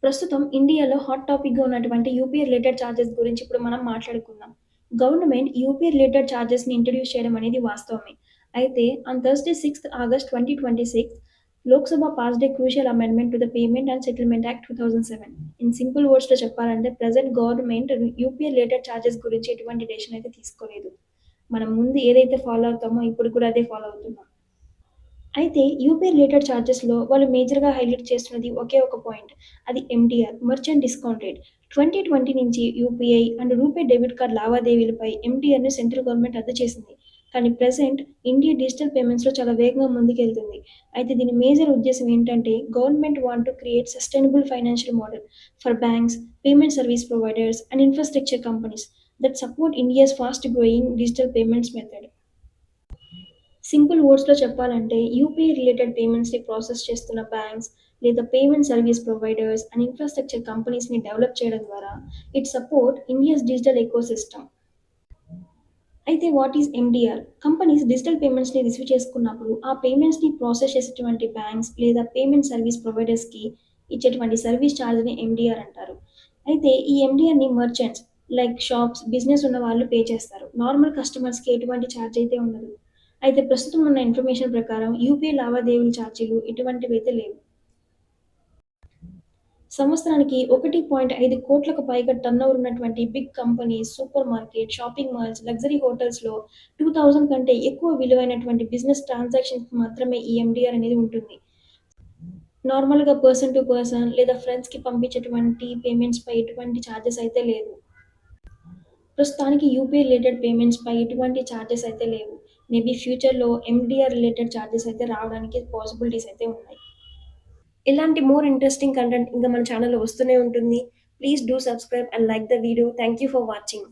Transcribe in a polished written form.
ప్రస్తుతం ఇండియాలో హాట్ టాపిక్‌గా ఉన్నటువంటి యూపీఐ రిలేటెడ్ చార్జెస్ గురించి ఇప్పుడు మనం మాట్లాడుకుందాం. గవర్నమెంట్ యూపీఐ రిలేటెడ్ చార్జెస్‌ని ఇంట్రొడ్యూస్ చేయడం అనేది వాస్తవమే. అయితే ఆన్ థర్స్‌డే 6థ్ August 2026 Lok Sabha passed a crucial amendment to the payment and settlement act 2007. In simple వర్డ్స్‌లో చెప్పాలంటే present government UPI related charges గురించి ఎటువంటి డెసిషన్ అయితే తీసుకోలేదు. మనం ముందు ఏదైతే ఫాలో అవుతామో ఇప్పుడు కూడా అదే ఫాలో అవుతున్నాం. అయితే యూపీఐ రిలేటెడ్ చార్జెస్‌లో వాళ్ళు మేజర్‌గా హైలైట్ చేస్తున్నది ఒకే ఒక పాయింట్. అది ఎండీఆర్ మర్చెంట్ డిస్కౌంట్ రేట్. 2020 నుంచి UPI and RuPay debit card లావాదేవీలపై ఎండీఆర్‌ని సెంట్రల్ గవర్నమెంట్ రద్దు చేసింది. కానీ ప్రెజెంట్ ఇండియా డిజిటల్ పేమెంట్స్‌లో చాలా వేగంగా ముందుకెళ్తుంది. అయితే దీని మేజర్ ఉద్దేశ్యం ఏంటంటే government want to create sustainable financial model for banks, payment service providers and infrastructure companies that support India's fast growing digital payments method. Simple వర్డ్స్‌లో చెప్పాలంటే యూపీఐ రిలేటెడ్ పేమెంట్స్‌ని ప్రాసెస్ చేస్తున్న బ్యాంక్స్ లేదా payment service providers and infrastructure కంపెనీస్‌ని develop చేయడం ద్వారా it support India's digital ecosystem. అయితే what is MDR? Companies digital పేమెంట్స్‌ని రిసీవ్ చేసుకున్నప్పుడు ఆ పేమెంట్స్‌ని ప్రాసెస్ చేసేటువంటి బ్యాంక్స్ లేదా పేమెంట్ సర్వీస్ ప్రొవైడర్స్‌కి ఇచ్చేటువంటి సర్వీస్ ఛార్జ్‌ని ఎండీఆర్ అంటారు. అయితే ఈ ఎండీఆర్‌ని మర్చెంట్స్ లైక్ షాప్స్, బిజినెస్ ఉన్న వాళ్ళు పే చేస్తారు. నార్మల్ కస్టమర్స్‌కి ఎటువంటి ఛార్జ్ అయితే ఉండదు. అయితే ప్రస్తుతం ఉన్న ఇన్ఫర్మేషన్ ప్రకారం యూపీఐ లావాదేవీల ఛార్జీలు ఇటువంటివైతే లేవు. సంవత్సరానికి 1.5 కోట్లకు పైగా టర్నోవర్ ఉన్నటువంటి big companies, super market, shopping malls, luxury హోటల్స్‌లో 2000 కంటే ఎక్కువ విలువైనటువంటి బిజినెస్ ట్రాన్సాక్షన్స్‌కి మాత్రమే ఈ ఎండీఆర్ అనేది ఉంటుంది. నార్మల్‌గా పర్సన్ టు పర్సన్ లేదా ఫ్రెండ్స్‌కి పంపించేటువంటి పేమెంట్స్‌పై ఎటువంటి చార్జెస్ అయితే లేదు. ప్రస్తుతానికి యూపీఐ రిలేటెడ్ పేమెంట్స్‌పై ఎటువంటి చార్జెస్ అయితే లేవు. మేబీ ఫ్యూచర్‌లో ఎండీఆర్ రిలేటెడ్ చార్జెస్ అయితే రావడానికి పాసిబిలిటీస్ అయితే ఉన్నాయి. ఇలాంటి మోర్ ఇంట్రెస్టింగ్ కంటెంట్ ఇంకా మన ఛానల్‌లో వస్తూనే ఉంటుంది. Please do subscribe and like the video. Thank you for watching.